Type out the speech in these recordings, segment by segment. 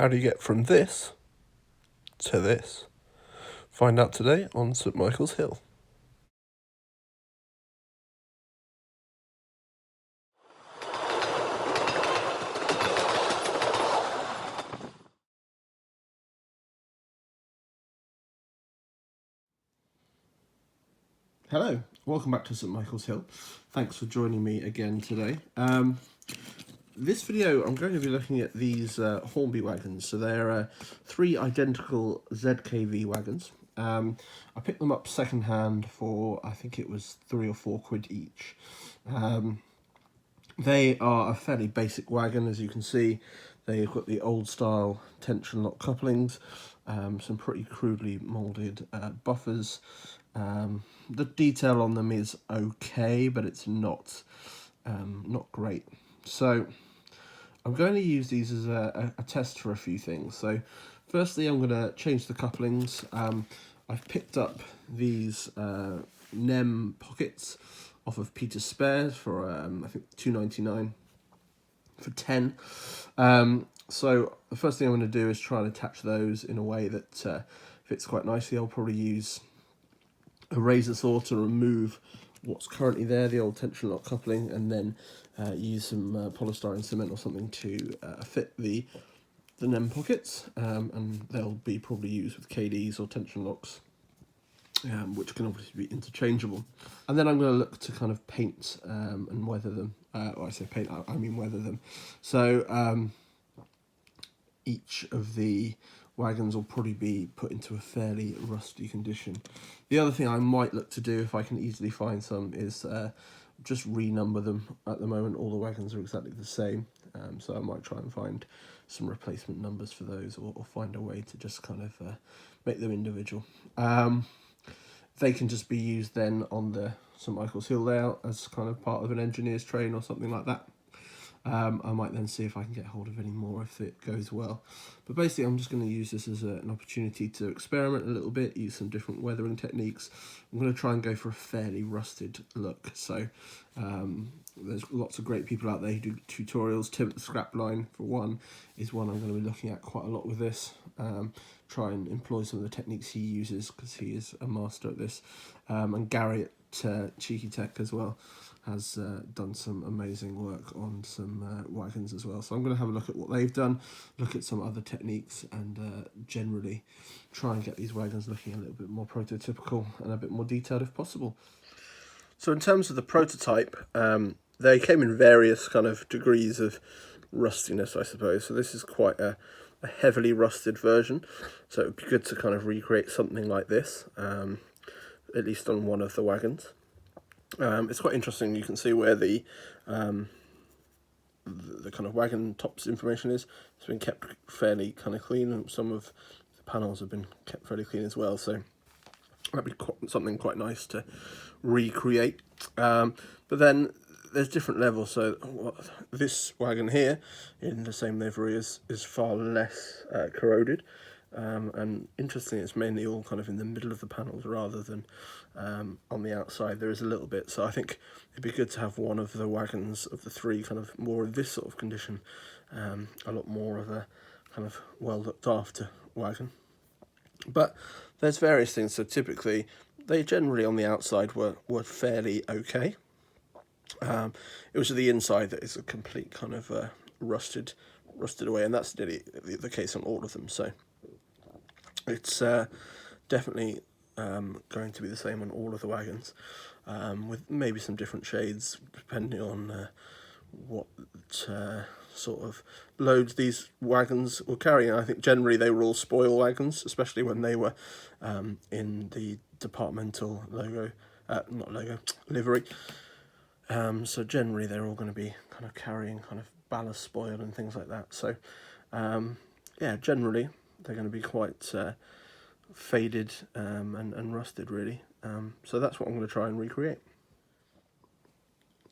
How do you get from this to this? Find out today on St Michael's Hill. Hello, welcome back to St Michael's Hill. Thanks for joining me again today. This video, I'm going to be looking at these Hornby wagons. So they're 3 identical ZKV wagons. I picked them up secondhand for, I think it was £3 or £4 each. They are a fairly basic wagon, as you can see. They've got the old style tension lock couplings, some pretty crudely moulded buffers. The detail on them is okay, but it's not great. So I'm going to use these as a test for a few things. So firstly, I'm going to change the couplings. I've picked up these NEM pockets off of Peter's Spares for I think £2.99 for 10. So the first thing I'm going to do is try and attach those in a way that fits quite nicely. I'll probably use a razor saw to remove what's currently there, the old tension lock coupling, and then use some polystyrene cement or something to fit the NEM pockets, and they'll be probably used with Kadees or tension locks, which can obviously be interchangeable. And then I'm going to look to kind of paint and weather them. Well, I say paint, I mean weather them. So each of the wagons will probably be put into a fairly rusty condition. The other thing I might look to do, if I can easily find some, is just renumber them. At the moment, all the wagons are exactly the same, so I might try and find some replacement numbers for those, or find a way to just kind of make them individual. They can just be used then on the St Michael's Hill layout as kind of part of an engineer's train or something like that. I might then see if I can get hold of any more if it goes well. But basically, I'm just going to use this as an opportunity to experiment a little bit, use some different weathering techniques. I'm going to try and go for a fairly rusted look. So there's lots of great people out there who do tutorials. Tim at the Scrap Line, for one, is one I'm going to be looking at quite a lot with this. Try and employ some of the techniques he uses, because he is a master at this. And Gary at Cheeky Tech as well has done some amazing work on some wagons as well. So I'm going to have a look at what they've done, look at some other techniques, and generally try and get these wagons looking a little bit more prototypical and a bit more detailed if possible. So in terms of the prototype, they came in various kind of degrees of rustiness, I suppose. So this is quite a heavily rusted version. So it would be good to kind of recreate something like this, at least on one of the wagons. It's quite interesting. You can see where the kind of wagon tops information is. It's been kept fairly kind of clean, and some of the panels have been kept fairly clean as well. So that'd be something quite nice to recreate. But then there's different levels. So this wagon here, in the same livery, is far less corroded. And interestingly, it's mainly all kind of in the middle of the panels rather than on the outside. There is a little bit, so I think it'd be good to have one of the wagons of the 3 kind of more in this sort of condition, a lot more of a kind of well looked after wagon. But there's various things. So typically, they generally on the outside were fairly okay. It was the inside that is a complete kind of rusted away, and that's nearly the case on all of them. So it's definitely going to be the same on all of the wagons, with maybe some different shades depending on what sort of loads these wagons were carrying. I think generally they were all spoil wagons, especially when they were in the departmental livery. So generally they're all going to be kind of carrying kind of ballast spoil and things like that. So yeah, generally they're going to be quite faded and rusted, really. So that's what I'm going to try and recreate.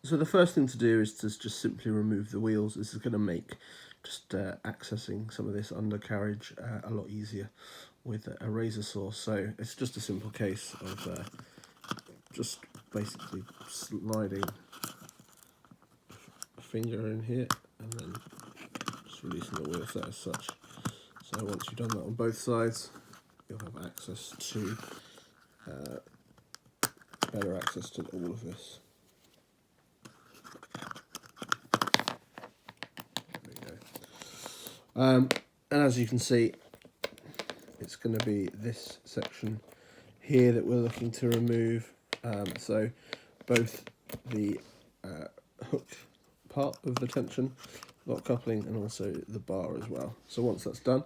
So the first thing to do is to just simply remove the wheels. This is going to make just accessing some of this undercarriage a lot easier with a razor saw. So it's just a simple case of just basically sliding a finger in here and then just releasing the wheels there as such. So once you've done that on both sides, you'll have access to better access to all of this. There we go. And as you can see, it's going to be this section here that we're looking to remove. So both the hook part of the tension lock coupling and also the bar as well. So once that's done,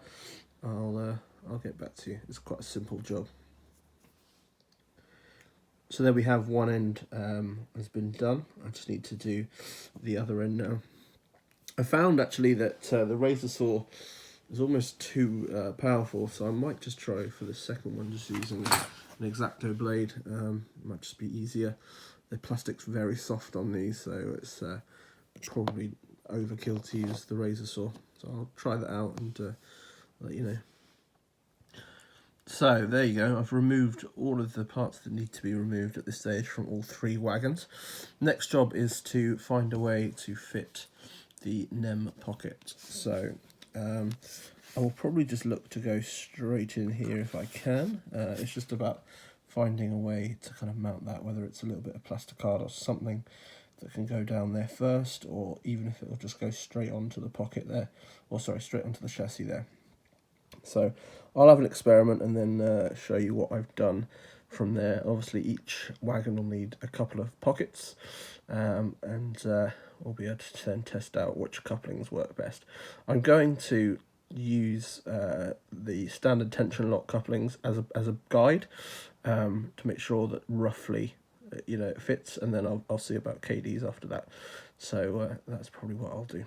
I'll get back to you. It's quite a simple job. So there we have one end has been done. I just need to do the other end now. I found actually that the razor saw is almost too powerful, so I might just try for the second one just using an X-Acto blade. Might just be easier. The plastic's very soft on these, so it's probably overkill to use the razor saw. So I'll try that out and let you know. So there you go, I've removed all of the parts that need to be removed at this stage from all three wagons. Next job is to find a way to fit the NEM pocket. So I will probably just look to go straight in here if I can. It's just about finding a way to kind of mount that, whether it's a little bit of plasticard or something that can go down there first, or even if it will just go straight onto the pocket there, or sorry, straight onto the chassis there. So I'll have an experiment and then show you what I've done from there. Obviously each wagon will need a couple of pockets, and we'll be able to then test out which couplings work best. I'm going to use the standard tension lock couplings as a guide to make sure that roughly it fits, and then I'll see about Kadees after that. So that's probably what I'll do.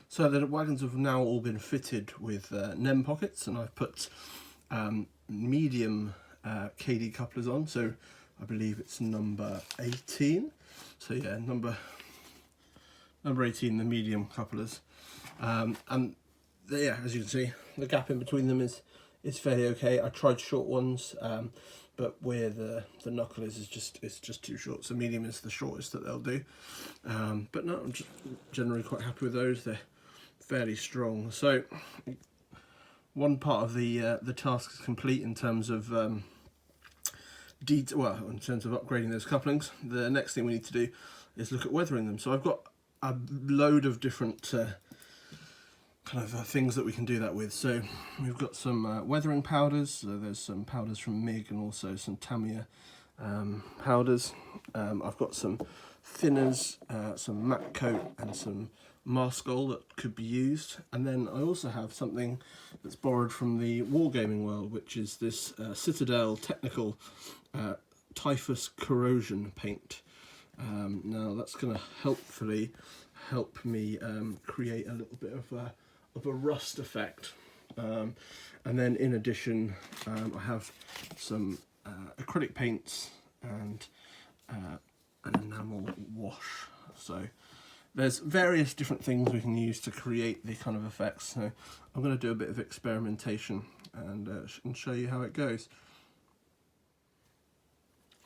So the wagons have now all been fitted with NEM pockets, and I've put medium Kadee couplers on. So I believe it's number 18. So yeah, number 18, the medium couplers, and yeah, as you can see, the gap in between them is fairly okay. I tried short ones, but where the knuckle is just too short. So medium is the shortest that they'll do. But no, I'm just generally quite happy with those. They're fairly strong. So one part of the task is complete in terms of in terms of upgrading those couplings. The next thing we need to do is look at weathering them. So I've got a load of different things that we can do that with. So we've got some weathering powders. So there's some powders from MIG and also some Tamiya powders. I've got some thinners, some matte coat and some Maskol that could be used, and then I also have something that's borrowed from the wargaming world, which is this Citadel Technical Typhus Corrosion paint. Now that's going to hopefully help me create a little bit of a rust effect, and then in addition I have some acrylic paints and an enamel wash. So there's various different things we can use to create the kind of effects. So I'm going to do a bit of experimentation and show you how it goes.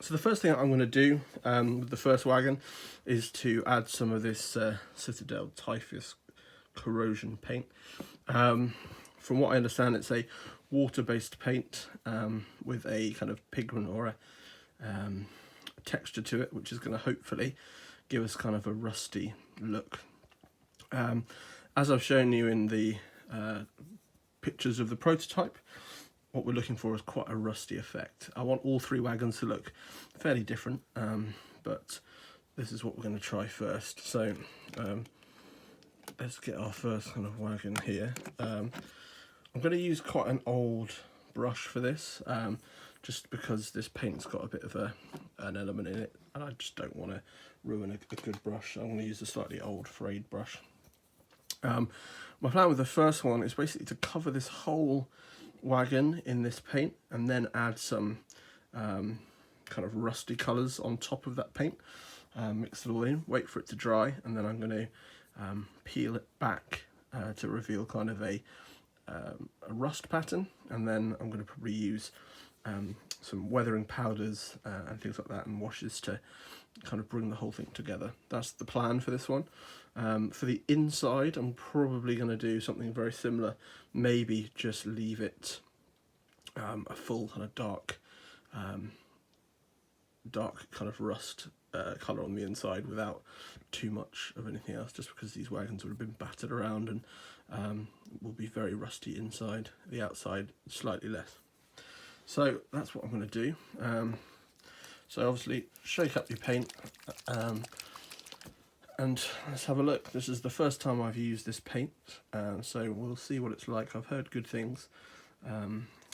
So the first thing I'm going to do with the first wagon is to add some of this Citadel Typhus Corrosion paint. From what I understand, it's a water-based paint with a kind of pigment or a texture to it, which is going to hopefully give us kind of a rusty look. As I've shown you in the pictures of the prototype, what we're looking for is quite a rusty effect. I want all three wagons to look fairly different, but this is what we're going to try first. So let's get our first kind of wagon here. I'm going to use quite an old brush for this, just because this paint's got a bit of an element in it, and I just don't want to ruin a good brush. I'm going to use a slightly old frayed brush. My plan with the first one is basically to cover this whole wagon in this paint and then add some kind of rusty colours on top of that paint. Mix it all in, wait for it to dry, and then I'm going to peel it back to reveal kind of a rust pattern, and then I'm going to probably use some weathering powders and things like that, and washes to kind of bring the whole thing together. That's the plan for this one. For the inside, I'm probably going to do something very similar. Maybe just leave it a full kind of dark kind of rust colour on the inside without too much of anything else, just because these wagons would have been battered around and will be very rusty inside. The outside slightly less. So that's what I'm going to do. So obviously shake up your paint and let's have a look. This is the first time I've used this paint, so we'll see what it's like. I've heard good things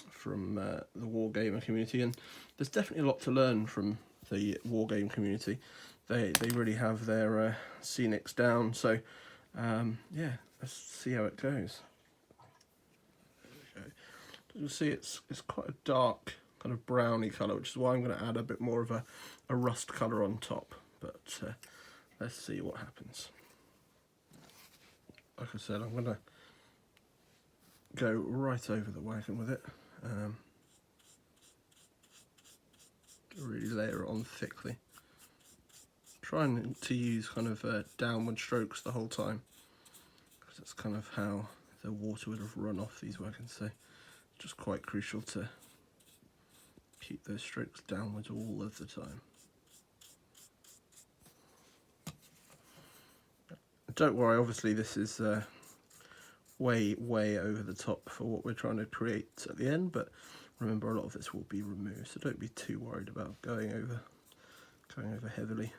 from the wargamer community, and there's definitely a lot to learn from the wargame community. They really have their scenics down, so yeah, let's see how it goes. There we go. You'll see it's quite a dark kind of browny colour, which is why I'm going to add a bit more of a rust colour on top, but let's see what happens. Like I said, I'm going to go right over the wagon with it. Really layer it on thickly. Trying to use kind of downward strokes the whole time, because that's kind of how the water would have run off these wagons, so it's just quite crucial to keep those strokes downwards all of the time. Don't worry, obviously this is way over the top for what we're trying to create at the end, but remember a lot of this will be removed, so don't be too worried about going over heavily.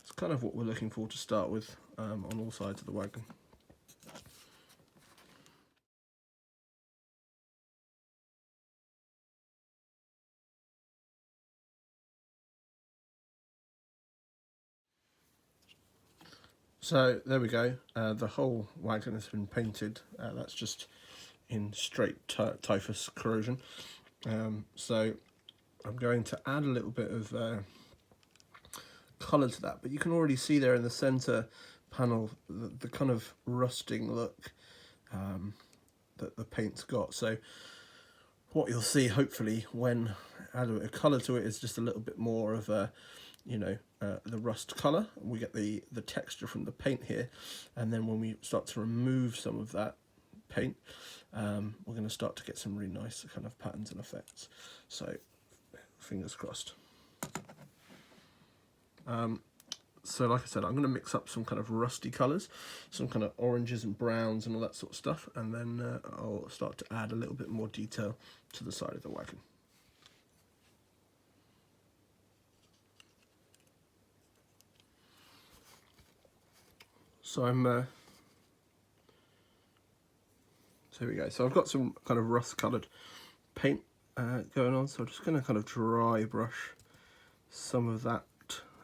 It's kind of what we're looking for to start with on all sides of the wagon. So there we go, the whole wagon has been painted. That's just in straight typhus corrosion. So I'm going to add a little bit of colour to that, but you can already see there in the centre panel the kind of rusting look that the paint's got. So what you'll see hopefully when I add a bit of colour to it is just a little bit more of a, you know, the rust colour. We get the texture from the paint here, and then when we start to remove some of that paint, we're going to start to get some really nice kind of patterns and effects. So fingers crossed. So like I said, I'm going to mix up some kind of rusty colours, some kind of oranges and browns and all that sort of stuff, and then I'll start to add a little bit more detail to the side of the wagon. So so here we go. So I've got some kind of rust coloured paint going on, so I'm just going to kind of dry brush some of that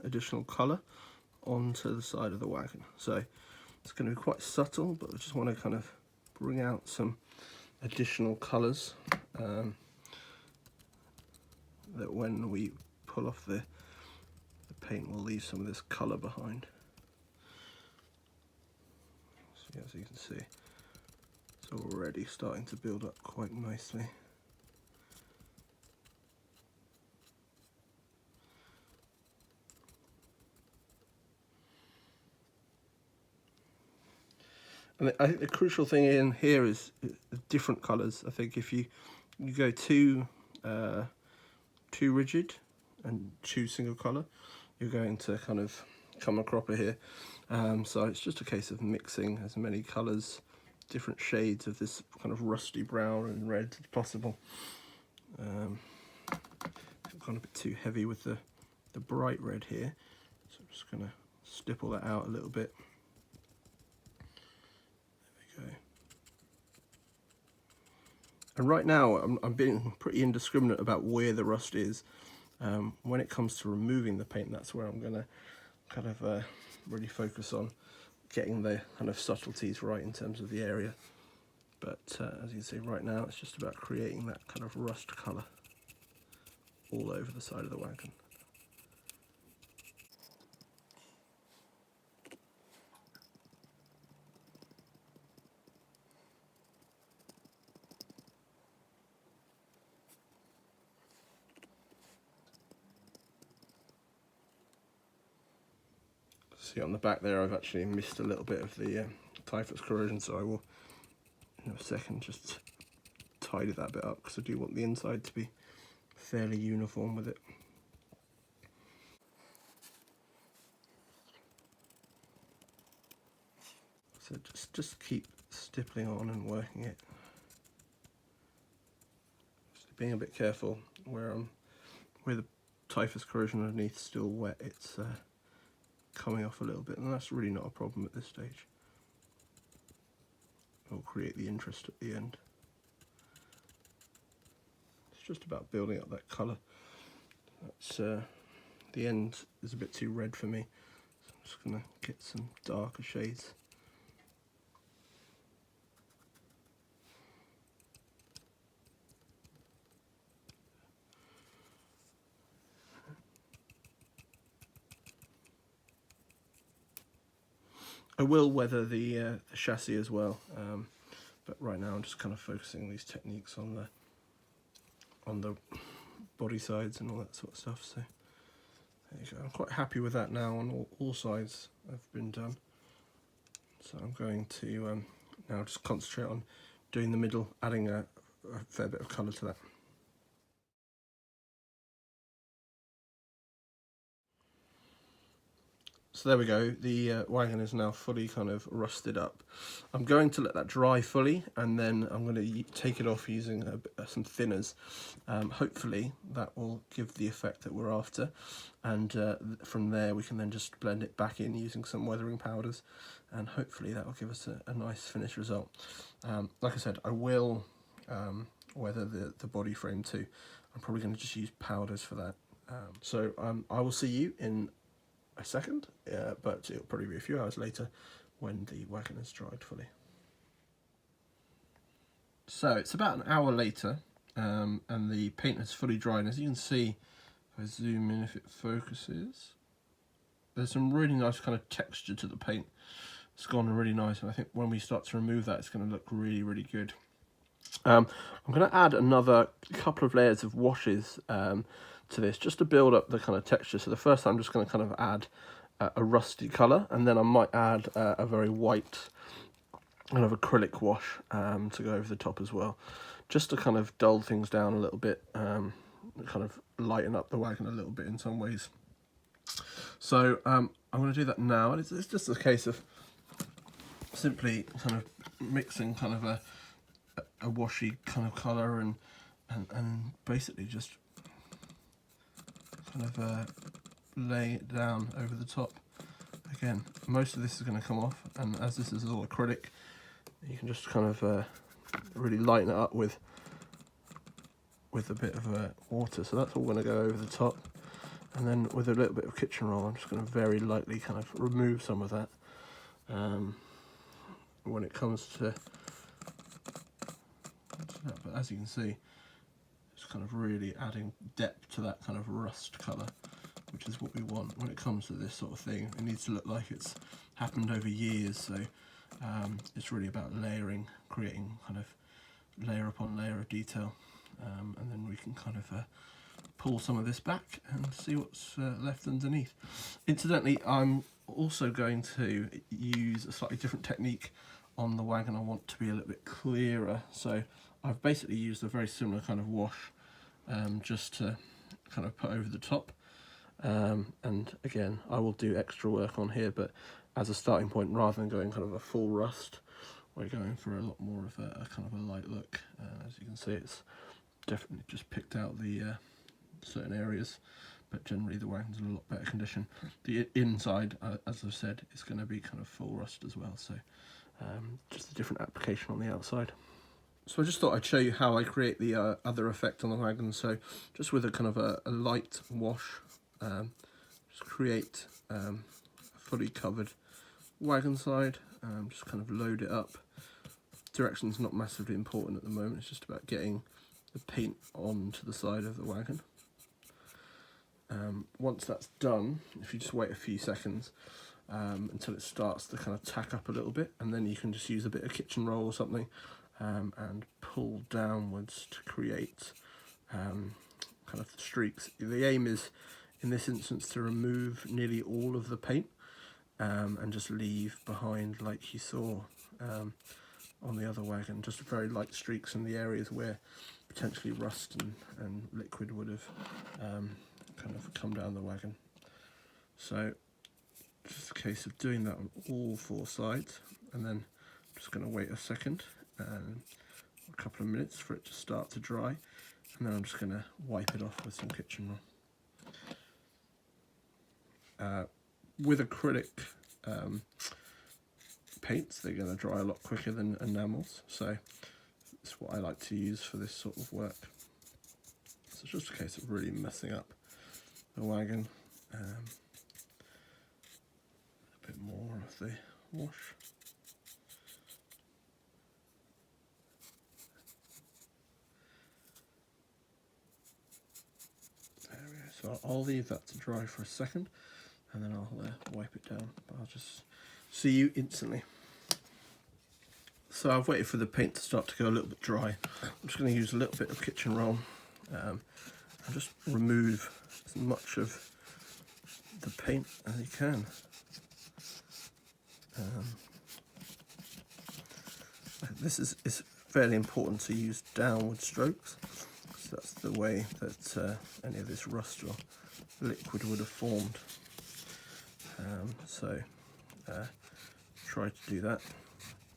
additional colour onto the side of the wagon. So it's going to be quite subtle, but I just want to kind of bring out some additional colours that when we pull off the paint will leave some of this colour behind. So as you can see, it's already starting to build up quite nicely. And I think the crucial thing in here is different colours. I think if you go too rigid and choose single colour, you're going to kind of come a cropper here. So it's just a case of mixing as many colours, different shades of this kind of rusty brown and red as possible. I've gone a bit too heavy with the bright red here, so I'm just going to stipple that out a little bit. And right now I'm being pretty indiscriminate about where the rust is. When it comes to removing the paint, that's where I'm going to kind of really focus on getting the kind of subtleties right in terms of the area. But as you can see right now, it's just about creating that kind of rust colour all over the side of the wagon. See on the back there, I've actually missed a little bit of the typhus corrosion, so I will in a second just tidy that bit up, because I do want the inside to be fairly uniform with it. So just keep stippling on and working it. Just being a bit careful where the typhus corrosion underneath is still wet, it's coming off a little bit, and that's really not a problem at this stage. It'll create the interest at the end. It's just about building up that colour. That's the end is a bit too red for me, so I'm just going to get some darker shades. I will weather the chassis as well, but right now I'm just kind of focusing these techniques on the body sides and all that sort of stuff. So there you go. I'm quite happy with that now. On all sides have been done. So I'm going to now just concentrate on doing the middle, adding a fair bit of colour to that. So there we go, the wagon is now fully kind of rusted up. I'm going to let that dry fully, and then I'm going to take it off using some thinners. Hopefully that will give the effect that we're after, and from there we can then just blend it back in using some weathering powders, and hopefully that will give us a nice finished result. Like I said, I will weather the body frame too. I'm probably going to just use powders for that. So I will see you in a second, but it'll probably be a few hours later when the wagon is dried fully. So it's about an hour later, and the paint is fully dried. And as you can see, if I zoom in, if it focuses, there's some really nice kind of texture to the paint. It's gone really nice, and I think when we start to remove that, it's going to look really, really good. I'm going to add another couple of layers of washes to this, just to build up the kind of texture. So the first I'm just going to kind of add a rusty colour, and then I might add a very white kind of acrylic wash to go over the top as well, just to kind of dull things down a little bit, kind of lighten up the wagon a little bit in some ways. So I'm going to do that now, and it's just a case of simply kind of mixing kind of a washy kind of colour and basically just kind of laying it down over the top. Again, most of this is going to come off, and as this is all acrylic, you can just kind of really lighten it up with a bit of water. So that's all going to go over the top, and then with a little bit of kitchen roll, I'm just going to very lightly kind of remove some of that. When it comes to that, but as you can see, it's kind of really adding depth to that kind of rust colour, which is what we want when it comes to this sort of thing. It needs to look like it's happened over years, so it's really about layering, creating kind of layer upon layer of detail, and then we can kind of pull some of this back and see what's left underneath. Incidentally, I'm also going to use a slightly different technique on the wagon. I want to be a little bit clearer, so I've basically used a very similar kind of wash just to kind of put over the top, and again I will do extra work on here, but as a starting point, rather than going kind of a full rust, we're going for a lot more of a kind of a light look. As you can see, it's definitely just picked out the certain areas, but generally the wagon's in a lot better condition. The inside, as I've said, is going to be kind of full rust as well, so just a different application on the outside. So I just thought I'd show you how I create the other effect on the wagon. So just with a kind of a light wash, just create a fully covered wagon side, just kind of load it up. Direction's not massively important at the moment, it's just about getting the paint onto the side of the wagon. Once that's done, if you just wait a few seconds until it starts to kind of tack up a little bit, and then you can just use a bit of kitchen roll or something and pull downwards to create kind of streaks. The aim is, in this instance, to remove nearly all of the paint, and just leave behind, like you saw on the other wagon, just very light streaks in the areas where potentially rust and liquid would have kind of come down the wagon. So just a case of doing that on all 4 sides, and then I'm just going to wait a second and a couple of minutes for it to start to dry, and then I'm just going to wipe it off with some kitchen roll. With acrylic paints, they're going to dry a lot quicker than enamels, so it's what I like to use for this sort of work. So it's just a case of really messing up the wagon. A bit more of the wash. There we go. So I'll leave that to dry for a second, and then I'll wipe it down. But I'll just see you instantly. So I've waited for the paint to start to go a little bit dry. I'm just going to use a little bit of kitchen roll and just remove as much of the paint as you can. This is fairly important to use downward strokes, so that's the way that any of this rust or liquid would have formed. So try to do that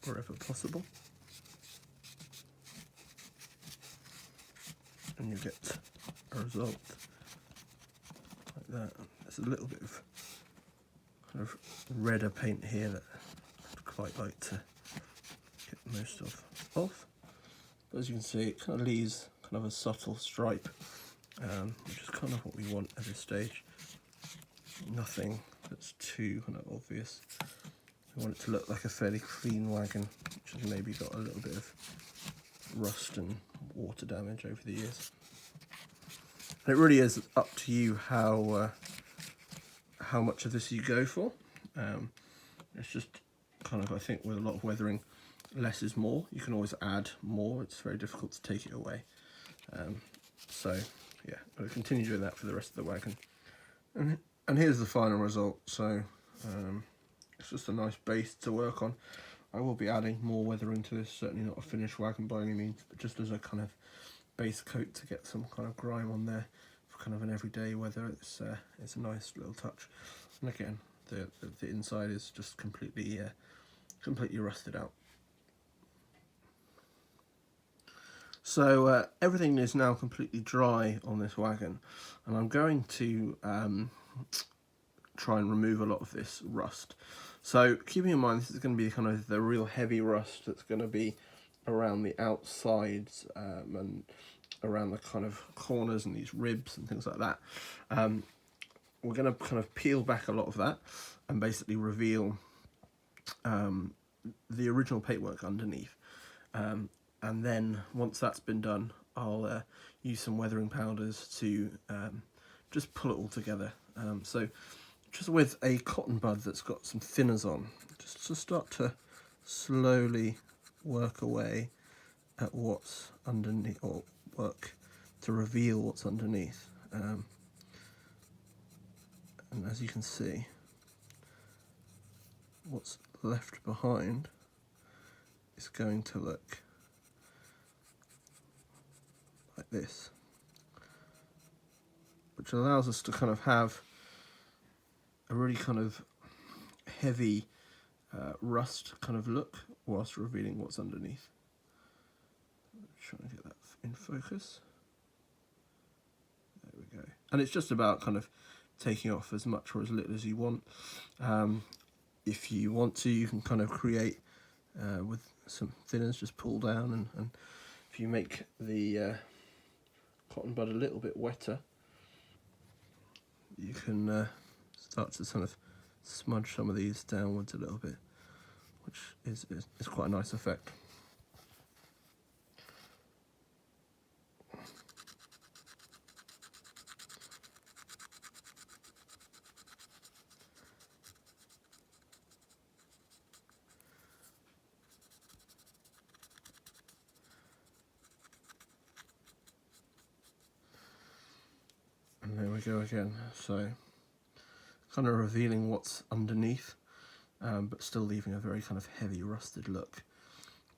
wherever possible, and you get a result like that. There's a little bit of kind of redder paint here that I'd quite like to get most of off, but as you can see, it kind of leaves kind of a subtle stripe, which is kind of what we want at this stage. Nothing that's too kind of obvious. We want it to look like a fairly clean wagon, which has maybe got a little bit of rust and water damage over the years. And it really is up to you how much of this you go for. It's just kind of, I think, with a lot of weathering, less is more. You can always add more. It's very difficult to take it away. So yeah, I'll continue doing that for the rest of the wagon. And here's the final result. So it's just a nice base to work on. I will be adding more weathering to this, certainly not a finished wagon by any means, but just as a kind of base coat to get some kind of grime on there for kind of an everyday weather. It's a nice little touch. And again, the inside is just completely rusted out. So everything is now completely dry on this wagon, and I'm going to try and remove a lot of this rust. So keeping in mind this is going to be kind of the real heavy rust that's going to be around the outsides and around the kind of corners and these ribs and things like that. We're going to kind of peel back a lot of that and basically reveal the original paintwork underneath. And then once that's been done, I'll use some weathering powders to just pull it all together. So just with a cotton bud that's got some thinners on, just to start to slowly work away at what's underneath, or work to reveal what's underneath. And as you can see, what's left behind is going to look like this, which allows us to kind of have a really kind of heavy rust kind of look whilst revealing what's underneath. Trying to get that in focus. There we go. And it's just about kind of taking off as much or as little as you want. If you want to, you can kind of create with some thinners, just pull down, and if you make the cotton bud a little bit wetter, you can start to sort of smudge some of these downwards a little bit, which is quite a nice effect. And there we go again. So kind of revealing what's underneath. but still leaving a very kind of heavy rusted look,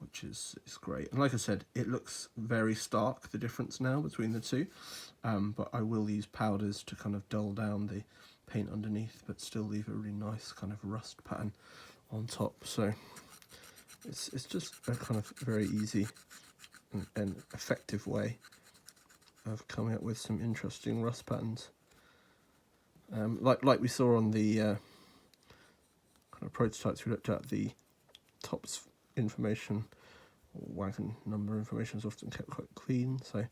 which is great. And like I said, it looks very stark, the difference now between the two, but I will use powders to kind of dull down the paint underneath, but still leave a really nice kind of rust pattern on top. So it's just a kind of very easy and effective way of coming up with some interesting rust patterns. Like we saw on the kind of prototypes we looked at, the tops information or wagon number information is often kept quite clean, so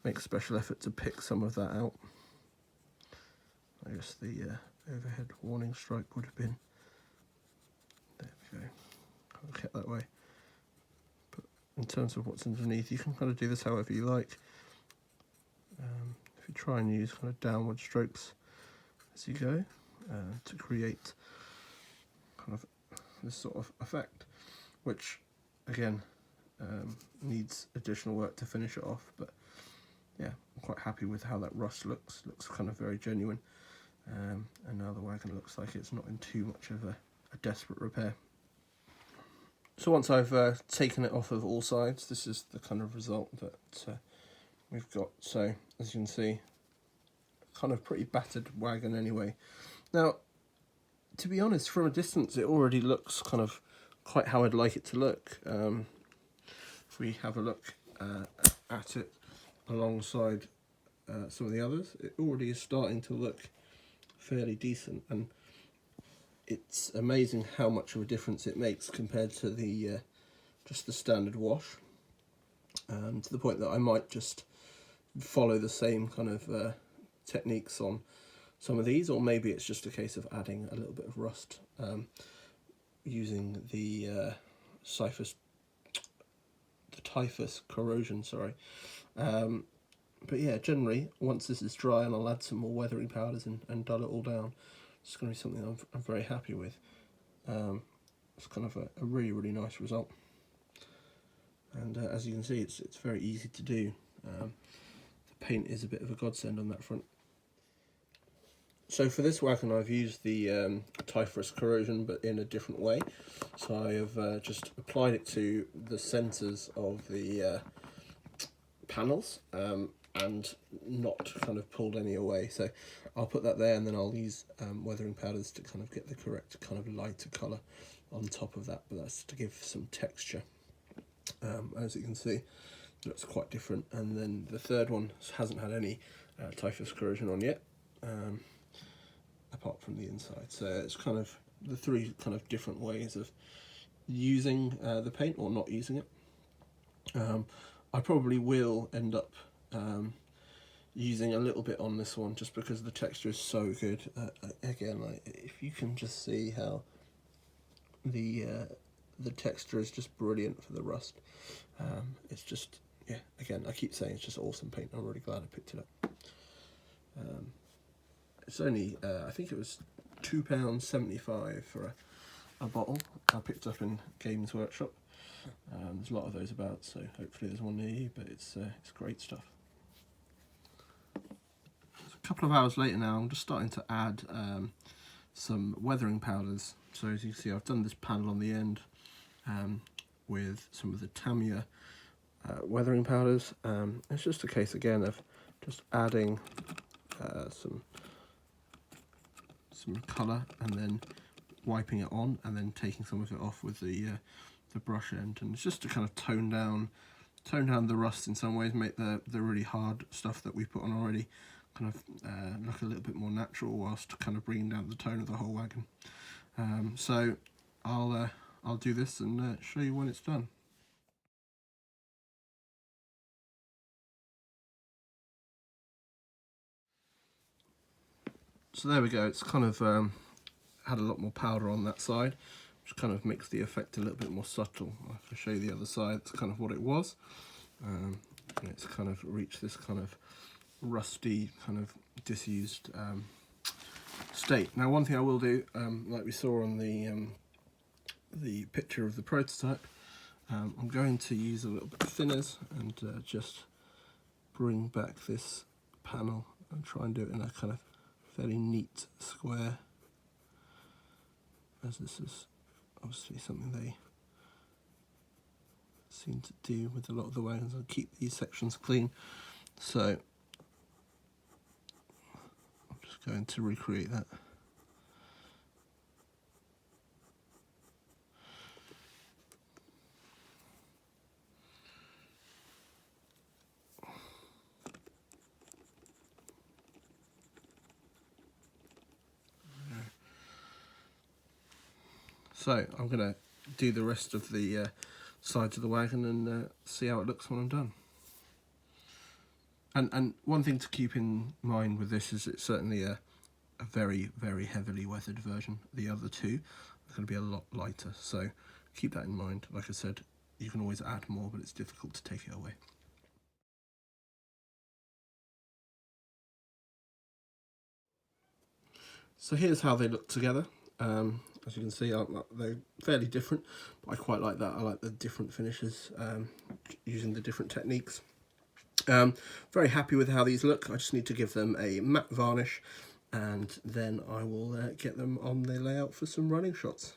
make a special effort to pick some of that out. I guess the overhead warning stripe would have been, there we go, I'll kept that way. But in terms of what's underneath, you can kind of do this however you like. If you try and use kind of downward strokes as you go to create kind of this sort of effect, which again needs additional work to finish it off, but yeah, I'm quite happy with how that rust looks kind of very genuine, and now the wagon looks like it's not in too much of a desperate repair. So once I've taken it off of all sides, this is the kind of result that we've got. So as you can see, kind of pretty battered wagon anyway. Now, to be honest, from a distance it already looks kind of quite how I'd like it to look. If we have a look at it alongside some of the others, it already is starting to look fairly decent, and it's amazing how much of a difference it makes compared to the just the standard wash, to the point that I might just follow the same kind of techniques on some of these, or maybe it's just a case of adding a little bit of rust using the typhus corrosion, sorry. But yeah, generally once this is dry, and I'll add some more weathering powders and dull it all down, it's going to be something I'm very happy with. It's kind of a really nice result, and as you can see, it's very easy to do. The paint is a bit of a godsend on that front. So for this wagon I've used the typhus corrosion, but in a different way. So I have just applied it to the centres of the panels, and not kind of pulled any away. So I'll put that there, and then I'll use weathering powders to kind of get the correct kind of lighter colour on top of that, but that's to give some texture. As you can see, it looks quite different. And then the third one hasn't had any typhus corrosion on yet, apart from the inside. So it's kind of the three kind of different ways of using the paint or not using it. I probably will end up using a little bit on this one, just because the texture is so good. Again, if you can just see how the texture is just brilliant for the rust. It's just, yeah, again, I keep saying it's just awesome paint. I'm really glad I picked it up. It's only, I think it was £2.75 for a bottle. I picked up in Games Workshop. There's a lot of those about, so hopefully there's one near you, but it's great stuff. A couple of hours later now, I'm just starting to add some weathering powders. So as you can see, I've done this panel on the end with some of the Tamiya weathering powders. It's just a case again of just adding some colour, and then wiping it on, and then taking some of it off with the brush end, and it's just to kind of tone down the rust in some ways, make the really hard stuff that we put on already kind of look a little bit more natural, whilst kind of bringing down the tone of the whole wagon. So I'll do this and show you when it's done. So there we go. It's kind of had a lot more powder on that side, which kind of makes the effect a little bit more subtle. I'll show you the other side. It's kind of what it was, and it's kind of reached this kind of rusty, kind of disused state. Now, one thing I will do, like we saw on the picture of the prototype, I'm going to use a little bit of thinners and just bring back this panel and try and do it in a kind of fairly neat square as this is obviously something they seem to do with a lot of the wagons, and keep these sections clean. So I'm just going to recreate that. So I'm going to do the rest of the sides of the wagon and see how it looks when I'm done. And one thing to keep in mind with this is it's certainly a very, very heavily weathered version. The other two are going to be a lot lighter, so keep that in mind. Like I said, you can always add more, but it's difficult to take it away. So here's how they look together. As you can see, they're fairly different, but I quite like that. I like the different finishes, using the different techniques. Very happy with how these look. I just need to give them a matte varnish, and then I will get them on the layout for some running shots.